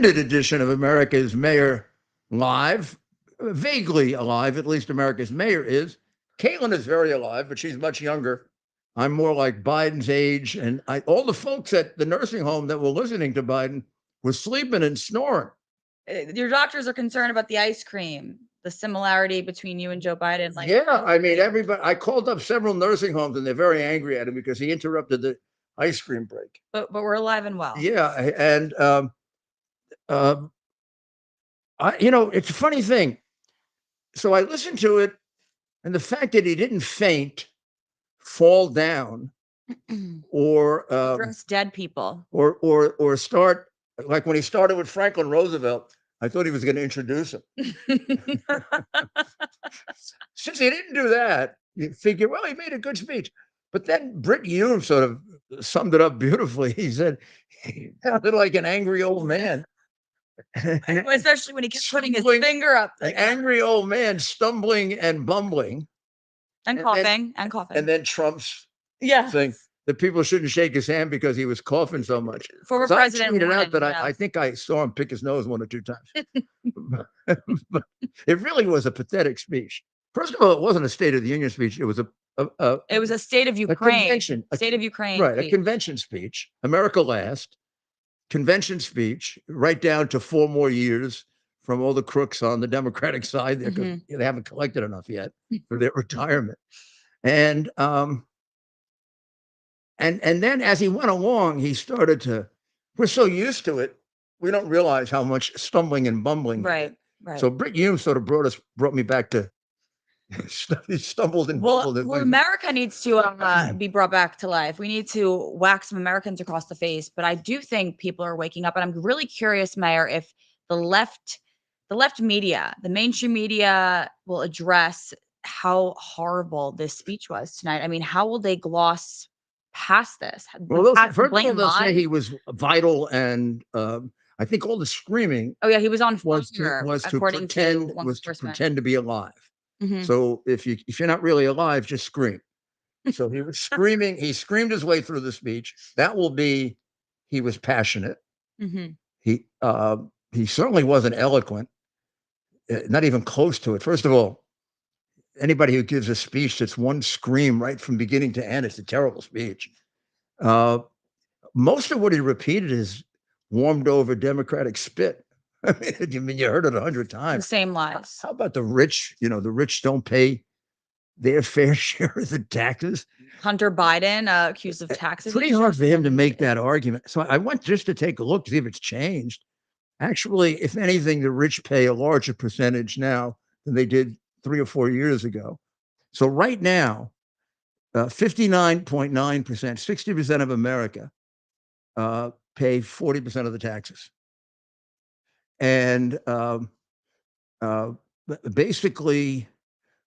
edition of America's Mayor Live, vaguely alive, at least America's mayor is. Caitlin is very alive, but she's much younger. I'm more like Biden's age, and all the folks at the nursing home that were listening to Biden were sleeping and snoring. Your doctors are concerned about the ice cream, the similarity between you and Joe Biden. Like, yeah, I mean, everybody. I called up several nursing homes, and they're very angry at him because he interrupted the ice cream break. But we're alive and well. Yeah, and it's a funny thing. So I listened to it, and the fact that he didn't faint, fall down, or Address dead people, or start like when he started with Franklin Roosevelt. I thought he was going to introduce him. Since he didn't do that, you figure, well, he made a good speech. But then Britt Hume sort of summed it up beautifully. He said he sounded like an angry old man. Especially when he kept putting his finger up. An angry old man stumbling and bumbling. And coughing. And then Trump's thing that people shouldn't shake his hand because he was coughing so much. Former president tweeted out that I think I saw him pick his nose 1 or 2 times. But it really was a pathetic speech. First of all, it wasn't a State of the Union speech. It was a State of Ukraine. Convention. State of Ukraine. Right, speech. A convention speech. America last. Convention speech, right down to 4 more years from all the crooks on the Democratic side there, because they haven't collected enough yet for their retirement. And then as he went along, he started to, we're so used to it, we don't realize how much stumbling and bumbling. Right. So Britt Hume sort of brought me back to he stumbled and bumbled. Well, America needs to be brought back to life. We need to whack some Americans across the face. But I do think people are waking up, and I'm really curious, Mayor, if the left media, the mainstream media, will address how horrible this speech was tonight. I mean, how will they gloss past this? Well, first of all, they'll say he was vital, and I think all the screaming. Oh yeah, he was on fire. Was to pretend to be alive. So if you're not really alive, just scream. So he was screaming. He screamed his way through the speech. That will be. He was passionate. He certainly wasn't eloquent. Not even close to it. First of all, anybody who gives a speech that's one scream right from beginning to end, it's a terrible speech. Most of what he repeated is warmed over Democratic spit. I mean, you heard it 100 times. The same lies. How about the rich? The rich don't pay their fair share of the taxes. Hunter Biden accused of taxes. Pretty hard for him to make that argument. So I went just to take a look to see if it's changed. Actually, if anything, the rich pay a larger percentage now than they did 3 or 4 years ago. So right now, 59.9%, 60% of America pay 40% of the taxes. And basically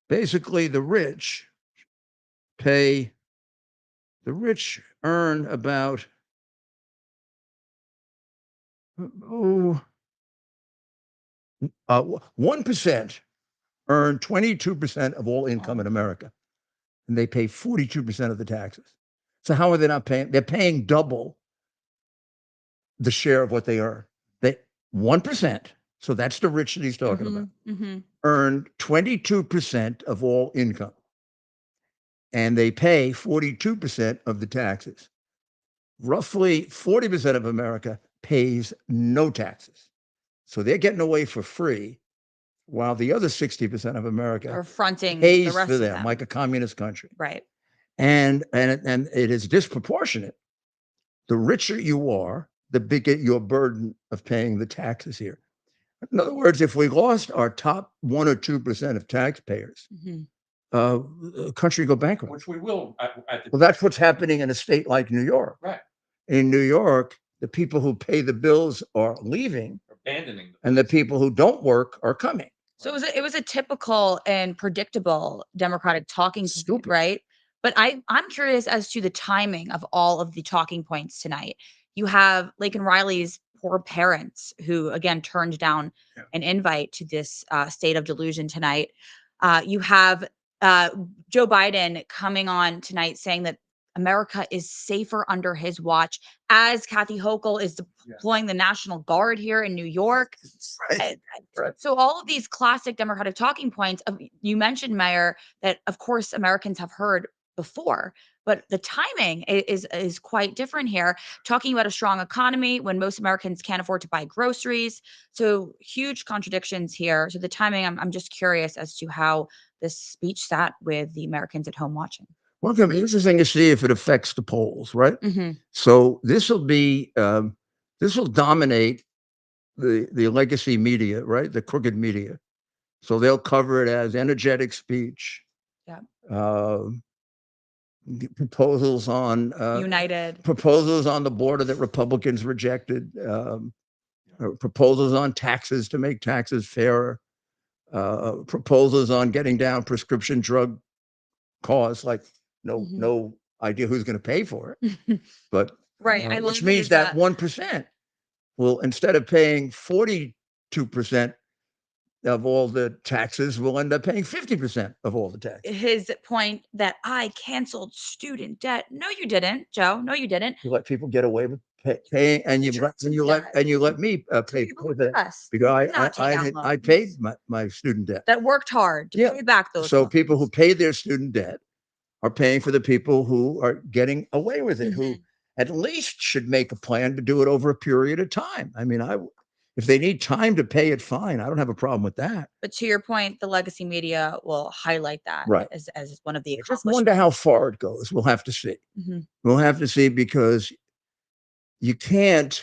the rich earn about 1% earn 22% of all income in America, and they pay 42% of the taxes. So how are they not paying? They're paying double the share of what they earn. 1%, so that's the rich that he's talking about, earn 22% of all income, and they pay 42% of the taxes. Roughly 40% of America pays no taxes. So they're getting away for free, while the other 60% of America are fronting pays the rest for of them, like a communist country. Right. And it is disproportionate. The richer you are, the bigger your burden of paying the taxes here. In other words, if we lost our top 1 or 2% of taxpayers, the country go bankrupt. Which we will. Well, that's what's happening in a state like New York. Right. In New York, the people who pay the bills are leaving, abandoning them, and the people who don't work are coming. So it was a typical and predictable Democratic talking point, right? But I'm curious as to the timing of all of the talking points tonight. You have Laken Riley's poor parents who, again, turned down an invite to this state of delusion tonight. You have Joe Biden coming on tonight saying that America is safer under his watch as Kathy Hochul is deploying the National Guard here in New York. Right. Right. So all of these classic Democratic talking points you mentioned, Mayor, that of course Americans have heard before, but the timing is quite different here. Talking about a strong economy when most Americans can't afford to buy groceries. So huge contradictions here. So the timing, I'm just curious as to how this speech sat with the Americans at home watching. Well, it's interesting to see if it affects the polls, right? Mm-hmm. So this will dominate the legacy media, right? The crooked media. So they'll cover it as energetic speech. Yeah. Proposals on United. proposals on the border that Republicans rejected. Proposals on taxes to make taxes fairer. Proposals on getting down prescription drug costs. Like no idea who's going to pay for it, but right. Which means that 1% will, instead of paying 42% of all the taxes, will end up paying 50% of all the taxes. His point that I canceled student debt. No, you didn't, Joe. No, you didn't. You let people get away with paying, and you let me pay for that because I paid my student debt. That worked hard to pay back those. So people who pay their student debt are paying for the people who are getting away with it, who at least should make a plan to do it over a period of time. I mean, if they need time to pay it, fine. I don't have a problem with that. But to your point, the legacy media will highlight that as one of the accomplishments. I wonder how far it goes. We'll have to see. We'll have to see, because you can't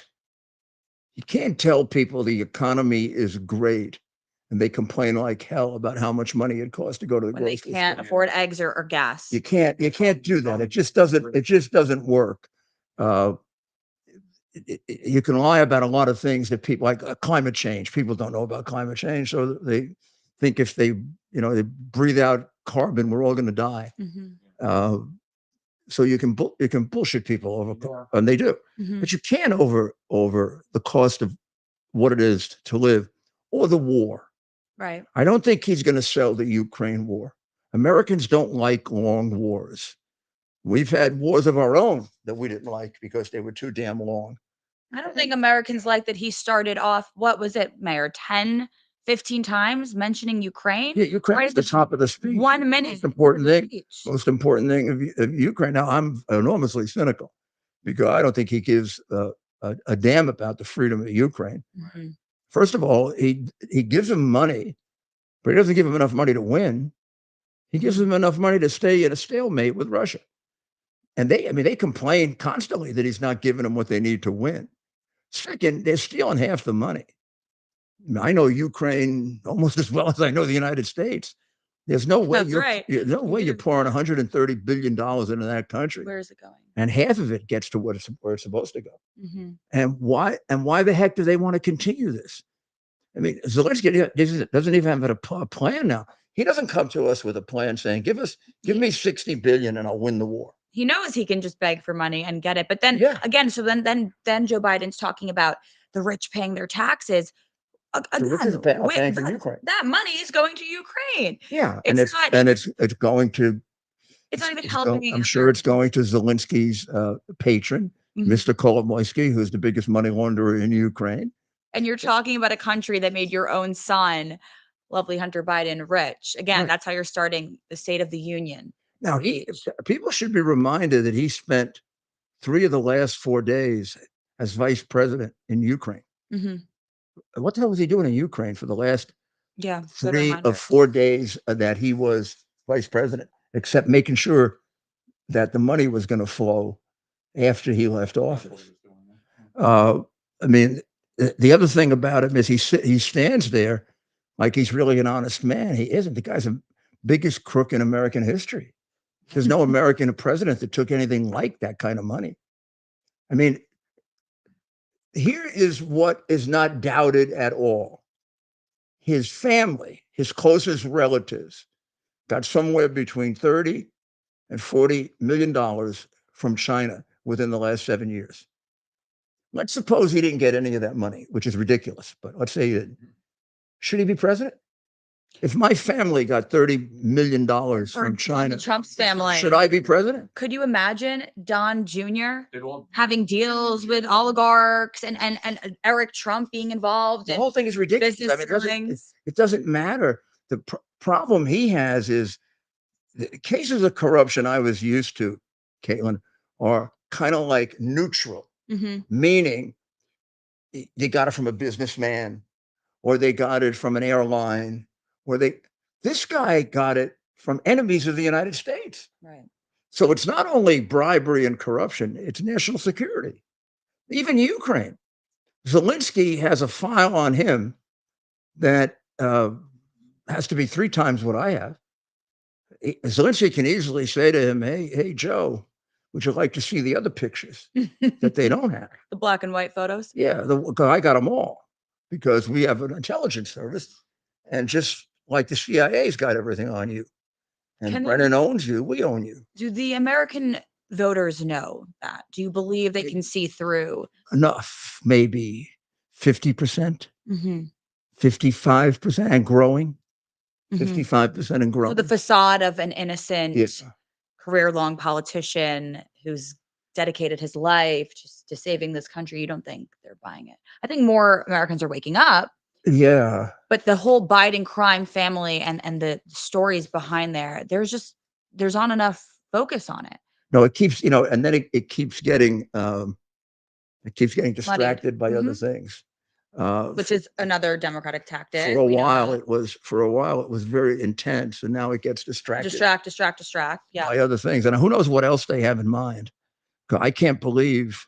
tell people the economy is great and they complain like hell about how much money it costs to go to the grocery store. They can't afford eggs or gas. You can't do that. It just doesn't work. You can lie about a lot of things that people like climate change. People don't know about climate change, so they think if they breathe out carbon, we're all going to die. So you can bullshit people over, and they do. But you can't over the cost of what it is to live, or the war. Right. I don't think he's going to sell the Ukraine war. Americans don't like long wars. We've had wars of our own that we didn't like because they were too damn long. I don't think Americans like that he started off, what was it, Mayor, 10, 15 times mentioning Ukraine? Yeah, Ukraine is the top of the speech. 1 minute. Most important thing of Ukraine. Now, I'm enormously cynical because I don't think he gives a damn about the freedom of Ukraine. First of all, he gives them money, but he doesn't give them enough money to win. He gives them enough money to stay in a stalemate with Russia. And they complain constantly that he's not giving them what they need to win. Second, they're stealing half the money. I know Ukraine almost as well as I know the United States. There's no way you're pouring $130 billion into that country. Where is it going? And half of it gets to where it's supposed to go. And why the heck do they want to continue this? I mean, Zelensky doesn't even have a plan now. He doesn't come to us with a plan saying, give me 60 billion and I'll win the war. He knows he can just beg for money and get it. But then again, so then Joe Biden's talking about the rich paying their taxes. Again, paying for Ukraine. That money is going to Ukraine. Yeah, and it's going to. It's not even helping. I'm sure it's going to Zelensky's patron, Mr. Kolomoisky, who's the biggest money launderer in Ukraine. And you're talking about a country that made your own son, lovely Hunter Biden, rich. Again, that's how you're starting the State of the Union. Now, people should be reminded that he spent 3 of the last 4 days as vice president in Ukraine. What the hell was he doing in Ukraine for the last 3 of 4 days that he was vice president, except making sure that the money was going to flow after he left office? I mean, the other thing about him is he stands there like he's really an honest man. He isn't. The guy's the biggest crook in American history. There's no American president that took anything like that kind of money. I mean, here is what is not doubted at all. His family, his closest relatives, got somewhere between $30 and $40 million from China within the last 7 years. Let's suppose he didn't get any of that money, which is ridiculous, but let's say he didn't. Should he be president? If my family got $30 million Or from China, Donald Trump's family. should I be president? Could you imagine Don Jr. having deals with oligarchs and Eric Trump being involved The in whole thing is ridiculous. I business mean, it dealings? doesn't matter. The problem he has is the cases of corruption I was used to, Caitlin, are kind of like neutral, Mhm. meaning they got it from a businessman or they got it from an airline or this guy got it from enemies of the United States. Right. So it's not only bribery and corruption, it's national security. Even Ukraine. Zelensky has a file on him that has to be 3 times what I have. Zelensky can easily say to him, hey, Joe, would you like to see the other pictures that they don't have? The black and white photos? Yeah, I got them all because we have an intelligence service. And just like the CIA's got everything on you. And Brennan owns you, we own you. Do the American voters know that? Do you believe they can see through? Enough, maybe 50%, Mm-hmm. 55% and growing. Mm-hmm. 55% and So growing. the facade of an innocent, Yes. career-long politician who's dedicated his life to saving this country, you don't think they're buying it? I think more Americans are waking up. Yeah. But the whole Biden crime family and the stories behind there's not enough focus on it. No, it keeps, and then it keeps getting distracted by other things. Which is another Democratic tactic. For a while it was very intense, and now it gets distracted. Distract. Yeah. By other things. And who knows what else they have in mind. I can't believe,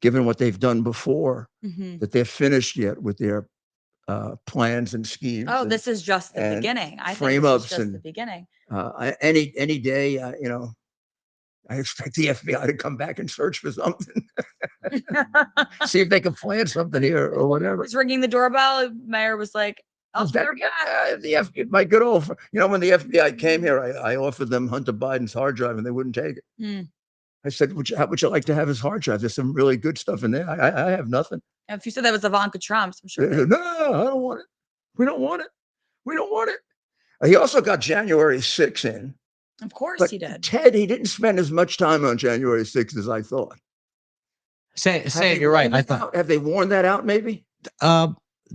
given what they've done before, that they're finished yet with their plans and schemes. Oh, this is just the beginning. I think this is just the beginning. Any day, I expect the FBI to come back and search for something. See if they can plant something here or whatever. Was ringing the doorbell. Mayor was like, "Oh, they're back." The FBI, my good old, when the FBI came here, I offered them Hunter Biden's hard drive and they wouldn't take it. I said, how would you like to have his hard drive? There's some really good stuff in there. I have nothing. And if you said that was Ivanka Trump's, I'm sure. No, I don't want it. We don't want it. We don't want it. He also got January 6th in. Of course he did. Ted, he didn't spend as much time on January 6th as I thought. Say you're right. I thought. Have they worn that out? Maybe.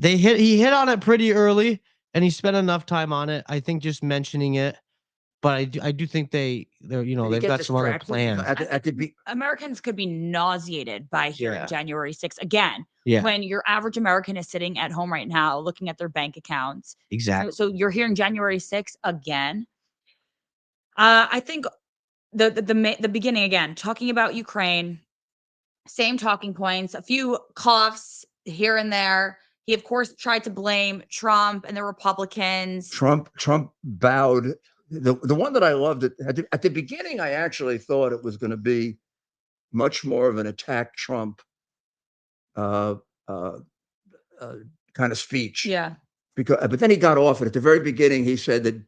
He hit on it pretty early, and he spent enough time on it. I think just mentioning it, but I do think they've got some other plans. Americans could be nauseated by hearing January 6th again. Yeah. When your average American is sitting at home right now looking at their bank accounts. Exactly. So you're hearing January 6th again. I think the beginning again, talking about Ukraine, same talking points, a few coughs here and there. He of course tried to blame Trump and the Republicans. Trump bowed. The one that I loved at the beginning, I actually thought it was going to be much more of an attack Trump kind of speech. Yeah. But then he got off it. At the very beginning, he said that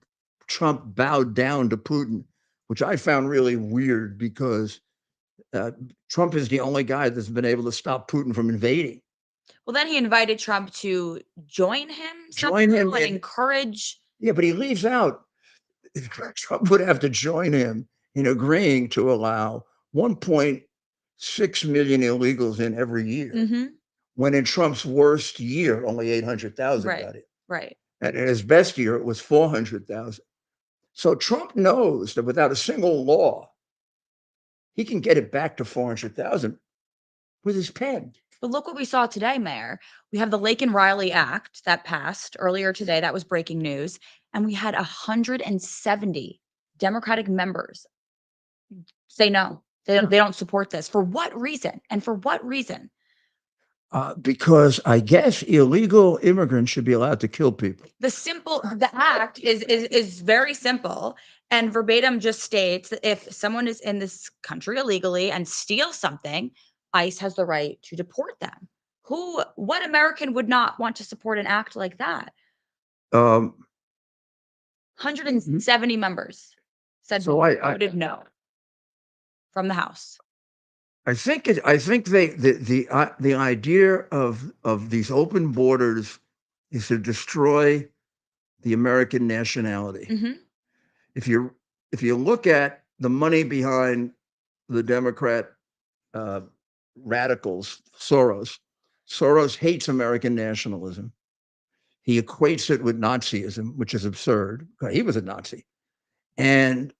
Trump bowed down to Putin, which I found really weird because Trump is the only guy that's been able to stop Putin from invading. Well, then he invited Trump to join him and encourage. Yeah, but he leaves out. Trump would have to join him in agreeing to allow 1.6 million illegals in every year. When in Trump's worst year, only 800,000 got it. Right. And in his best year, it was 400,000. So Trump knows that without a single law, he can get it back to 400,000 with his pen. But look what we saw today, Mayor. We have the Lake and Riley Act that passed earlier today. That was breaking news. And we had 170 Democratic members say no. They don't support this. For what reason? And for what reason? Because I guess illegal immigrants should be allowed to kill people. The act is very simple and verbatim just states that if someone is in this country illegally and steals something, ICE has the right to deport them. What American would not want to support an act like that? 170 members said voted no from the House. I think the idea of these open borders is to destroy the American nationality. Mhm. If you look at the money behind the Democrat radicals, Soros hates American nationalism. He equates it with Nazism, which is absurd. He was a Nazi, and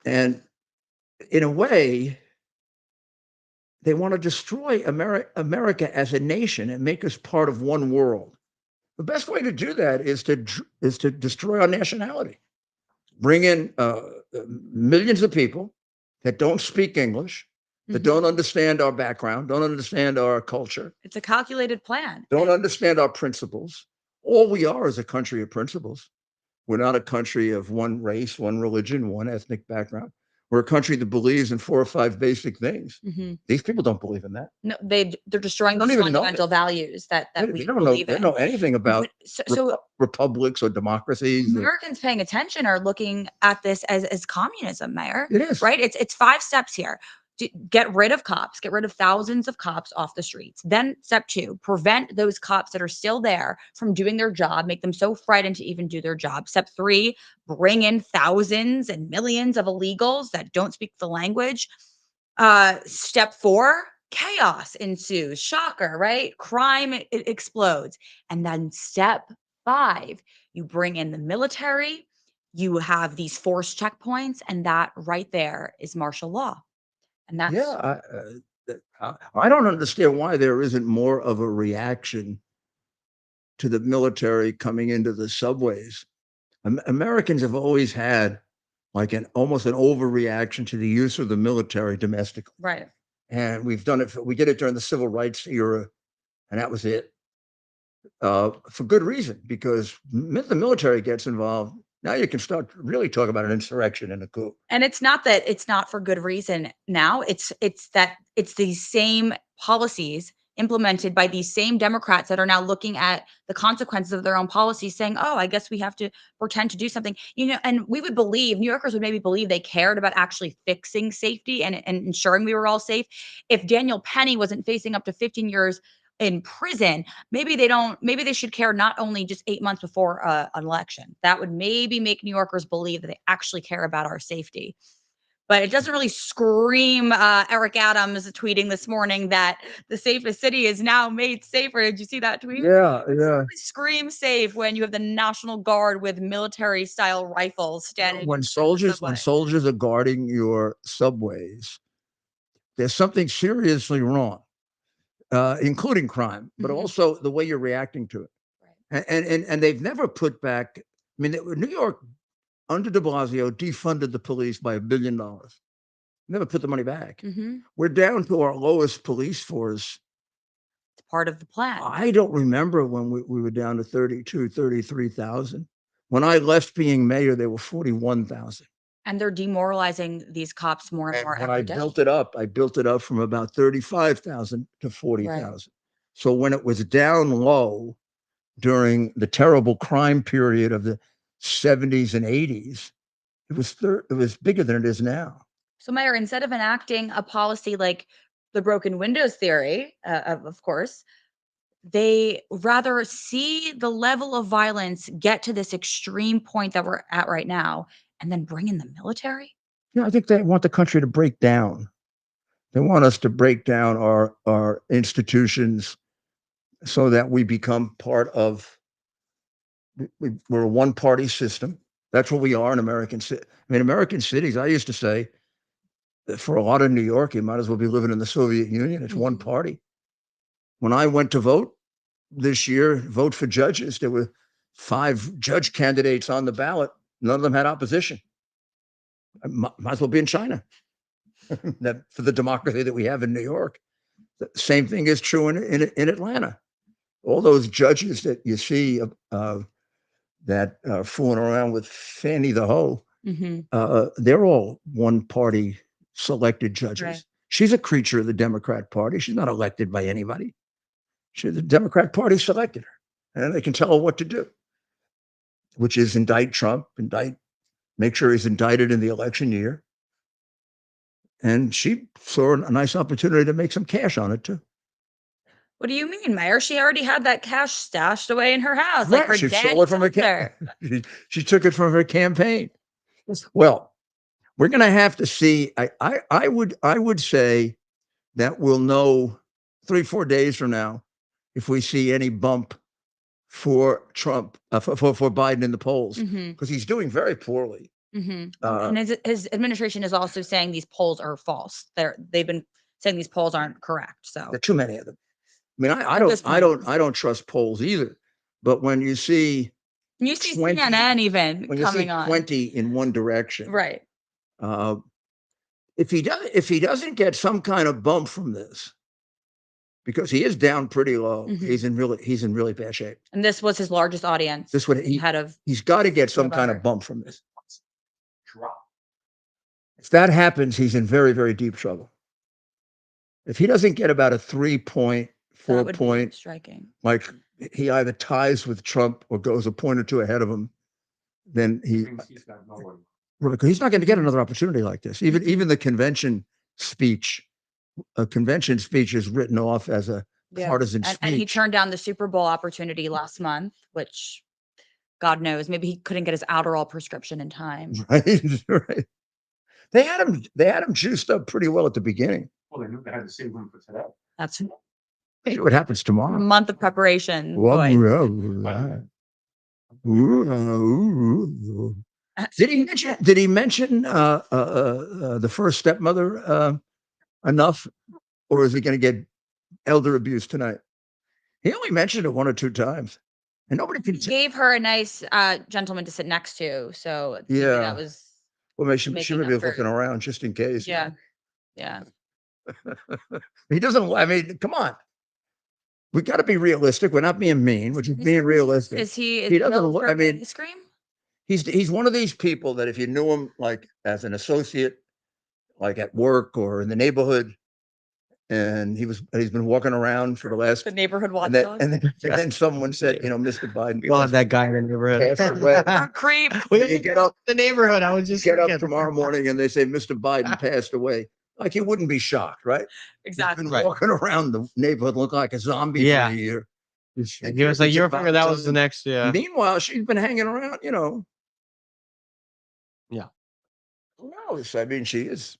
in a way, they want to destroy America as a nation and make us part of one world. The best way to do that is to destroy our nationality. Bring in millions of people that don't speak English, that don't understand our background, don't understand our culture. It's a calculated plan. Don't understand our principles. All we are is a country of principles. We're not a country of one race, one religion, one ethnic background. We're a country that believes in 4 or 5 basic things. These people don't believe in that. No, they're destroying Don't those even know fundamental values that They we don't know. believe They in. don't know anything about So republics or democracies. Americans paying attention are looking at this as communism, Mayor. It is. Right? It's 5 steps here. Get rid of cops, get rid of thousands of cops off the streets. Then step 2, prevent those cops that are still there from doing their job, make them so frightened to even do their job. Step 3, bring in thousands and millions of illegals that don't speak the language. Step 4, chaos ensues. Shocker, right? Crime it explodes. And then step 5, you bring in the military, you have these forced checkpoints, and that right there is martial law. And that's I don't understand why there isn't more of a reaction to the military coming into the subways. Americans have always had like almost an overreaction to the use of the military domestically. right. And we've done it. We did it during the civil rights era, and that was it. For good reason, because the military gets involved. Now you can start really talk about an insurrection and a coup. And it's not that it's not for good reason now. It's that it's these same policies implemented by these same Democrats that are now looking at the consequences of their own policies saying, "Oh, I guess we have to pretend to do something." And we would believe, New Yorkers would maybe believe they cared about actually fixing safety and ensuring we were all safe. If Daniel Penny wasn't facing up to 15 years in prison, maybe they should care not only just 8 months before an election. That would maybe make New Yorkers believe that they actually care about our safety. But it doesn't really scream Eric Adams tweeting this morning that the safest city is now made safer. Did you see that tweet? Yeah. Scream safe when you have the National Guard with military style rifles standing. When soldiers are guarding your subways, there's something seriously wrong, including crime, but also the way you're reacting to it. Right. And they've never put back. I mean, New York under de Blasio defunded the police by $1 billion. Never put the money back. We're down to our lowest police force. It's part of the plan. I don't remember when we were down to 33,000. When I left being mayor, they were 41,000. And they're demoralizing these cops more and more every day. I built it up from about 35,000 to 40,000. Right. So when it was down low during the terrible crime period of the 70s and 80s, it was bigger than it is now. So, Mayor, instead of enacting a policy like the broken windows theory, of course, they rather see the level of violence get to this extreme point that we're at right now and then bring in the military? Yeah, I think they want the country to break down. They want us to break down our institutions so that we become part of, we're a one-party system. That's what we are in American cities. I mean, American cities, I used to say, that for a lot of New York, you might as well be living in the Soviet Union. It's one party. When I went to vote this year, vote for judges, there were 5 judge candidates on the ballot. None of them had opposition. I might as well be in China for the democracy that we have in New York. The same thing is true in Atlanta. All those judges that you see that are fooling around with Fanny the Hoe, they're all one-party selected judges. Right. She's a creature of the Democrat Party. She's not elected by anybody. The Democrat Party selected her, and they can tell her what to do, which is indict Trump, make sure he's indicted in the election year. And she saw a nice opportunity to make some cash on it too. What do you mean, Mayor? She already had that cash stashed away in her house. Right, Like her she dad stole it from her told her. she took it from her campaign. Well, we're going to have to see. I would say that we'll know 3-4 days from now if we see any bump for Trump for Biden in the polls, Mhm. because he's doing very poorly. Mhm. Uh, And his administration is also saying these polls are false. They've been saying these polls aren't correct. So there are too many of them. I mean, I At this don't trust polls either. But when you see you see 20 CNN even when you see coming on. 20 in one direction, Right. uh, if he doesn't get some kind of bump from this, because he is down pretty low, Mhm. he's in really bad shape. And this was his largest audience. This would Head of he's got to get some Joe kind of Biden. bump from this. If that happens, he's in very, very deep trouble. If he doesn't get about a 3-point, That would be 4-point, striking. like he either ties with Trump or goes a point or two ahead of him, then he's not going to get another opportunity like this. Even the convention speech, a convention speech is written off as a partisan speech. And he turned down the Super Bowl opportunity last month, which God knows, maybe he couldn't get his Adderall prescription in time. Right, right. They had him juiced up pretty well at the beginning. Well, they knew they had to save him for today. That's See what happens a tomorrow. month of preparation. Well, Boy. Did he mention the first stepmother enough, or is he going to get elder abuse tonight? He only mentioned it 1 or 2 times, and nobody He can. gave her a nice gentleman to sit next to. So maybe Yeah. that was Well, maybe she making may be up for- looking around just in case. yeah. Yeah. He doesn't. I mean, come on. We got to be realistic. We're not being mean. We're just being realistic. Is he He doesn't known look- for I mean- ice cream? He's one of these people that if you knew him like as an associate, like at work or in the neighborhood, and he's been walking around for the last The neighborhood watch and then, dog? and then someone said, Mr. Biden, We all had that guy in the neighborhood. passed away. Creep. You get up the neighborhood. I was just get up thinking. tomorrow morning and they say Mr. Biden passed away. Like you wouldn't be shocked, right? Exactly. He's been walking around the neighborhood looking like a zombie Yeah. for a year. And he was like, It's "You're about figuring that was the time." next." Yeah. Meanwhile, she's been hanging around, Yeah. Who knows? I mean, she is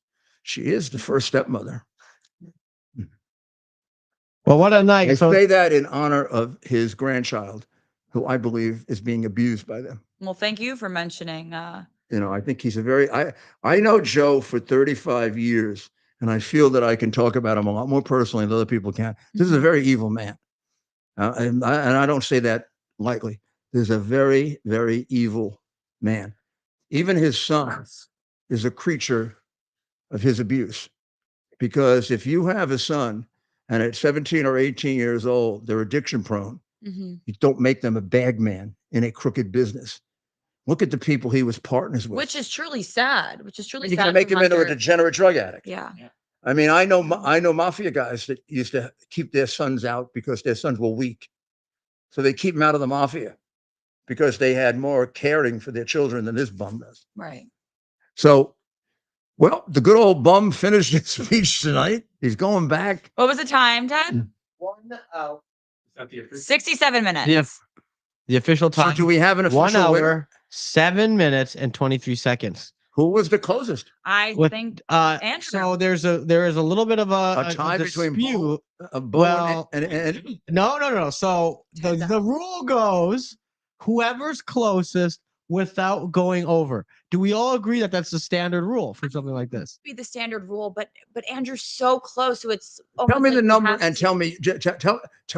the first stepmother. Well, what a I night. So say that in honor of his grandchild, who I believe is being abused by them. Well, thank you for mentioning. I think he's I know Joe for 35 years, and I feel that I can talk about him a lot more personally than other people can. This is a very evil man. And I don't say that lightly. This is a very, very evil man. Even his son is a creature of his abuse. Because if you have a son and at 17 or 18 years old, they're addiction prone, Mhm. you don't make them a bag man in a crooked business. Look at the people he was partners with. Which is truly sad. You're going to make him into a degenerate drug addict. Yeah. I mean, I know mafia guys that used to keep their sons out because their sons were weak. So they keep them out of the mafia because they had more caring for their children than this bum does. Right. So, well, the good old bum finished his speech tonight. He's going back. What was the time, Ted? 67 minutes. the official So time. do we have an official 1 winner? hour, 7 minutes, and 23 seconds. Who was the closest? I With, think Andrew. So there is a little bit of a tie between dispute. Bo Well, and No. So the rule goes, whoever's closest without going over. Do we all agree that that's the standard rule for something like this? Be the standard rule, but Andrew's so close, so it's tell almost me like the he number has and to- tell me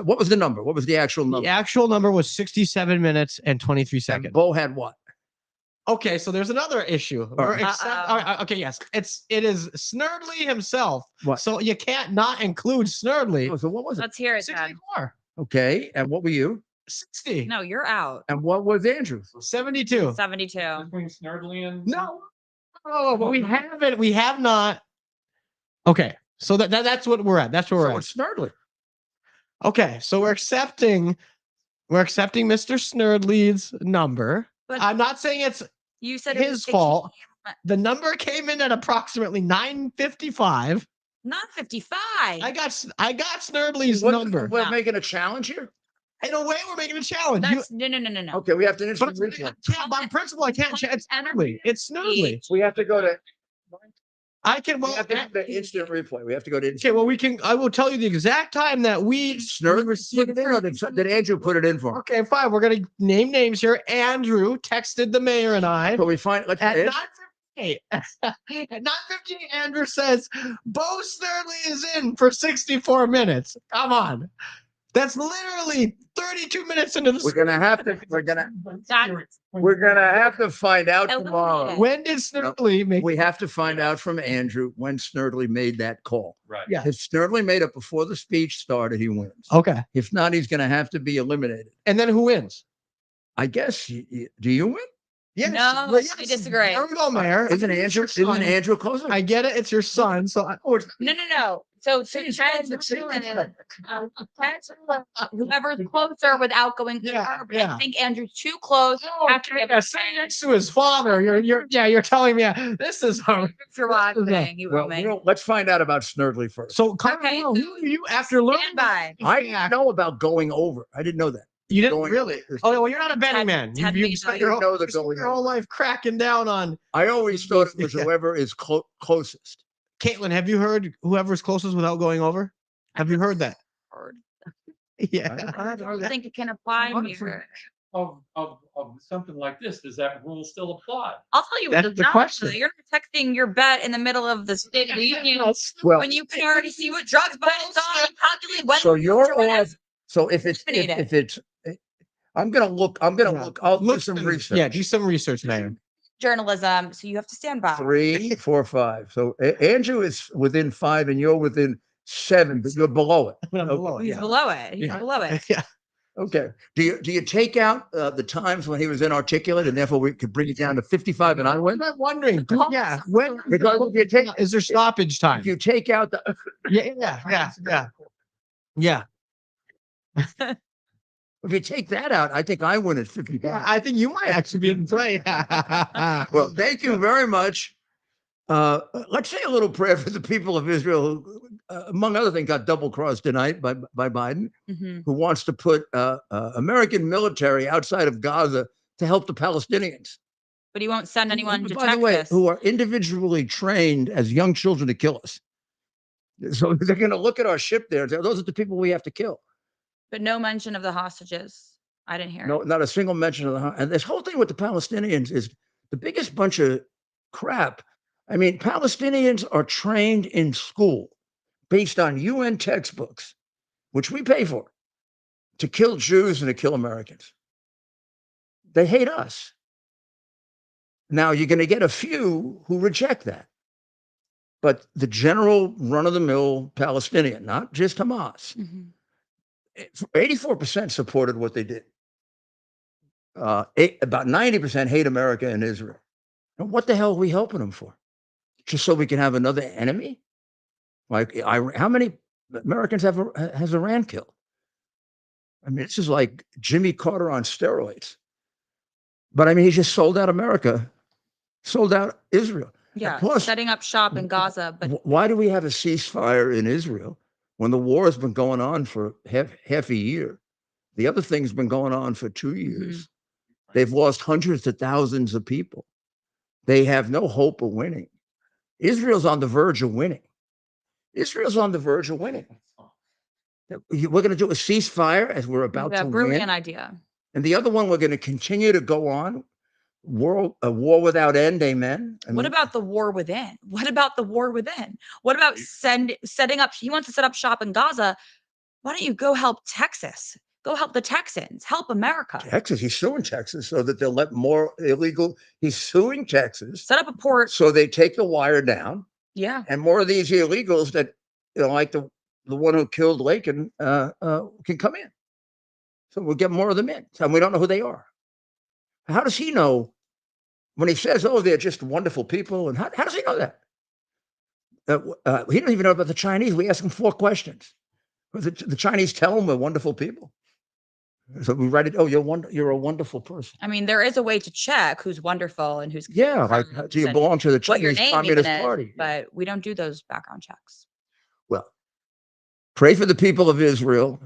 what was the number? What was the actual number? The actual number was 67 minutes and 23 And seconds. Bo had what? Okay, so there's another issue. All right. Okay, yes. It is Snurdly himself. What? So you can't not include Snurdly. Oh, so what was it? Let's hear it, Ted. 64. Okay, and what were you? 60. No, you're out. And what was Andrew? 72. 72. Between Snurdly and No. Oh, but we haven't. We have not. Okay, so that's what we're at. That's where we're So at. it's Snurdly. Okay, so we're accepting Mr. Snurdly's number. But I'm not saying it's you said it was his 60. fault. The number came in at approximately 9:55. Not 55. I got Snurdly's What- number. We're No. making a challenge here. In a way, we're making a challenge. That's no. Okay, we have to But instant replay. by principle, I can't. It's Snurdly. It's Snurdly. We have to go to. I can. We Well, have to have the instant replay. We have to go to. okay. Well, we can. I will tell you the exact time that we Snurd received put it in, or did Andrew put it in for him? Okay, fine. We're gonna name names here. Andrew texted the mayor and I So we find. Let's. at 9:58. At 9:58, Andrew says, "Bo Snurdly is in for 64 minutes." Come on, that's literally 32 minutes into the. We're gonna have to. We're gonna have to find out tomorrow. When did Snurdly make? We have to find out from Andrew when Snurdly made that call. Right. Yeah. If Snurdly made it before the speech started, he wins. Okay, If not, he's going to have to be eliminated. and then who wins? I guess. Do you win? Yes. No, well, I disagree. There we go, Mayor. Isn't Andrew closer? I get it. It's your son. So No. So whoever's closer without going through Yeah, her. But yeah. I think Andrew's too close. After sitting next to his father. You're telling me this is hard. if you're watching, you Well, will me. let's find out about Snurdly first. So, Okay, Carl, who are you after learning? Stand by. I didn't know about going over. I didn't know that. You didn't Going- really? Oh, well, you're not a betting man. Ted You've Beasley. spent I didn't know the you spent going your whole over. life cracking down on. I always thought it was Yeah. whoever is closest. Caitlin, have you heard whoever's closest without going over? Have you heard that? Heard. Yeah. I don't think it can apply Honestly, here. Of something like this, does that rule still apply? I'll tell you what That's does the not question. apply. You're protecting your bet in the middle of the State of the Union Well, when you can already see what drugs buy and calculate when so you're doing it. off. So if it's, I'm going to look, I'll do some research. Yeah, do some research, Mayor. journalism, so you have to stand by. 3, 4, 5. So Andrew is within 5 and you're within 7, but you're below it. I'm below it, He's yeah. below it. He's Yeah. below it. Yeah. Okay. Do you take out the times when he was inarticulate and therefore we could bring it down to 55 and I win? I'm wondering. Yeah. When Because if you take, is there stoppage time? if you take out the, Yeah. if you take that out, I think I win at 55. Yeah, I think you might actually be in play. Well, thank you very much. Let's say a little prayer for the people of Israel, who, among other things, got double-crossed tonight by Biden, Mhm. who wants to put American military outside of Gaza to help the Palestinians. But he won't send anyone to By the way, Texas. who are individually trained as young children to kill us. So they're going to look at our ship there and say, those are the people we have to kill. But no mention of the hostages. I didn't hear No, it. not a single mention of and this whole thing with the Palestinians is the biggest bunch of crap. I mean, Palestinians are trained in school based on UN textbooks, which we pay for, to kill Jews and to kill Americans. They hate us. Now you're going to get a few who reject that. But the general run-of-the-mill Palestinian, not just Hamas, Mhm. 84% supported what they did. About 90% hate America and Israel. And what the hell are we helping them for? Just so we can have another enemy? Like, how many Americans has Iran killed? I mean, this is like Jimmy Carter on steroids. But I mean, he just sold out America, sold out Israel. Yeah, plus- setting up shop in Gaza, but Why do we have a ceasefire in Israel when the war has been going on for half a year? The other thing's been going on for 2 years. They've lost hundreds of thousands of people. They have no hope of winning. Israel's on the verge of winning. Israel's on the verge of winning. We're going to do a ceasefire as we're about yeah, to brilliant win. idea. And the other one, we're going to continue to go on. A war without end, amen. I What mean, about the war within? What about the war within? What about setting up? He wants to set up shop in Gaza. Why don't you go help Texas? Go help the Texans. Help America. Texas? He's suing Texas so that they'll let more illegal. He's suing Texas Set up a port. so they take the wire down, Yeah. and more of these illegals that, like the one who killed Lakin, can come in. So we'll get more of them in. And we don't know who they are. How does he know when he says, "Oh, they're just wonderful people"? And how does he know that? He doesn't even know about the Chinese. We ask him 4 questions. The Chinese tell him we're wonderful people. So we write it. Oh, you're a wonderful person. I mean, there is a way to check who's wonderful and who's Yeah, like, do you belong to the what your Chinese name Communist even is, Party? but we don't do those background checks. Well, pray for the people of Israel.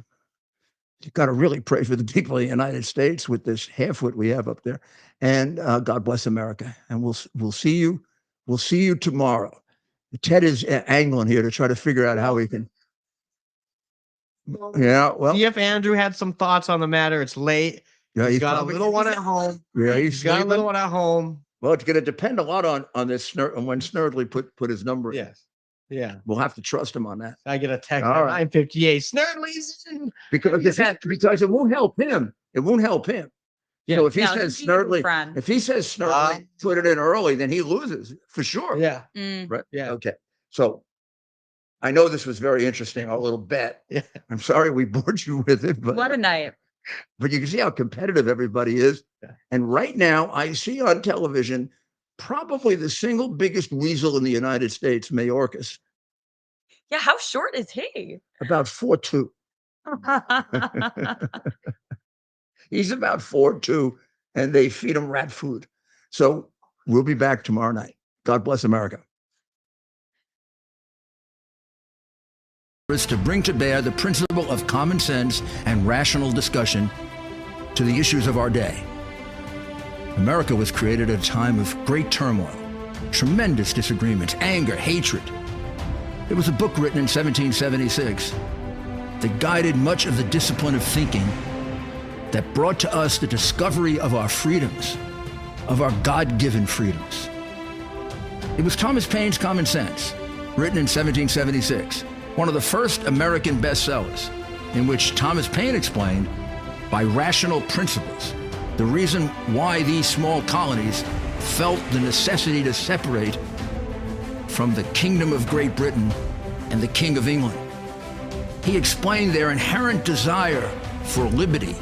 You got to really pray for the people of the United States with this half-wit we have up there. And God bless America. And we'll see you. We'll see you tomorrow. Ted is angling here to try to figure out how we can. Yeah, well, See if Andrew had some thoughts on the matter. It's late. yeah, He's got a little one at home. Yeah, He's got a little one at home. Well, it's going to depend a lot on this on when Snurdly put his number in. Yes. Yeah. We'll have to trust him on that. I get a text All at right. 9:58. Snurdly's in. Because it won't help him. It won't help him. Yeah. So if he No, says he's a good Snurdly, friend. if he says Snurdly, put it in early, then he loses for sure. Yeah. Mm. Right. Yeah. Okay. So I know this was very interesting, our little bet. Yeah. I'm sorry we bored you with it, What a night. but you can see how competitive everybody is. Yeah. And right now, I see on television probably the single biggest weasel in the United States, Mayorkas, Yeah, how short is he? about 4'2". He's about 4'2", and they feed him rat food. So we'll be back tomorrow night. God bless America. Is to bring to bear the principle of common sense and rational discussion to the issues of our day. America was created at a time of great turmoil, tremendous disagreements, anger, hatred. There was a book written in 1776 that guided much of the discipline of thinking that brought to us the discovery of our freedoms, of our God-given freedoms. It was Thomas Paine's Common Sense, written in 1776, one of the first American bestsellers, in which Thomas Paine explained, by rational principles, the reason why these small colonies felt the necessity to separate from the Kingdom of Great Britain and the King of England. He explained their inherent desire for liberty,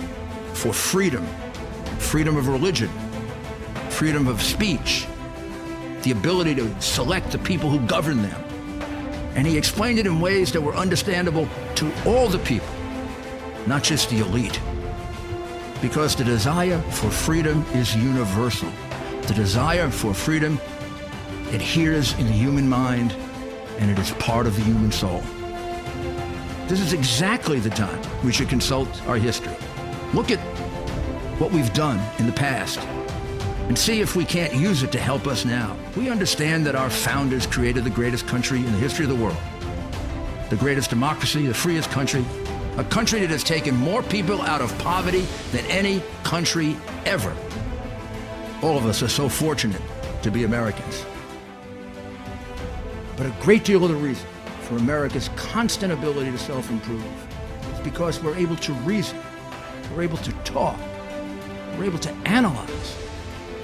for freedom, freedom of religion, freedom of speech, the ability to select the people who govern them. And he explained it in ways that were understandable to all the people, not just the elite. Because the desire for freedom is universal. The desire for freedom adheres in the human mind, and it is part of the human soul. This is exactly the time we should consult our history. Look at what we've done in the past and see if we can't use it to help us now. We understand that our founders created the greatest country in the history of the world, the greatest democracy, the freest country, a country that has taken more people out of poverty than any country ever. All of us are so fortunate to be Americans. But a great deal of the reason for America's constant ability to self-improve is because we're able to reason, we're able to talk, we're able to analyze,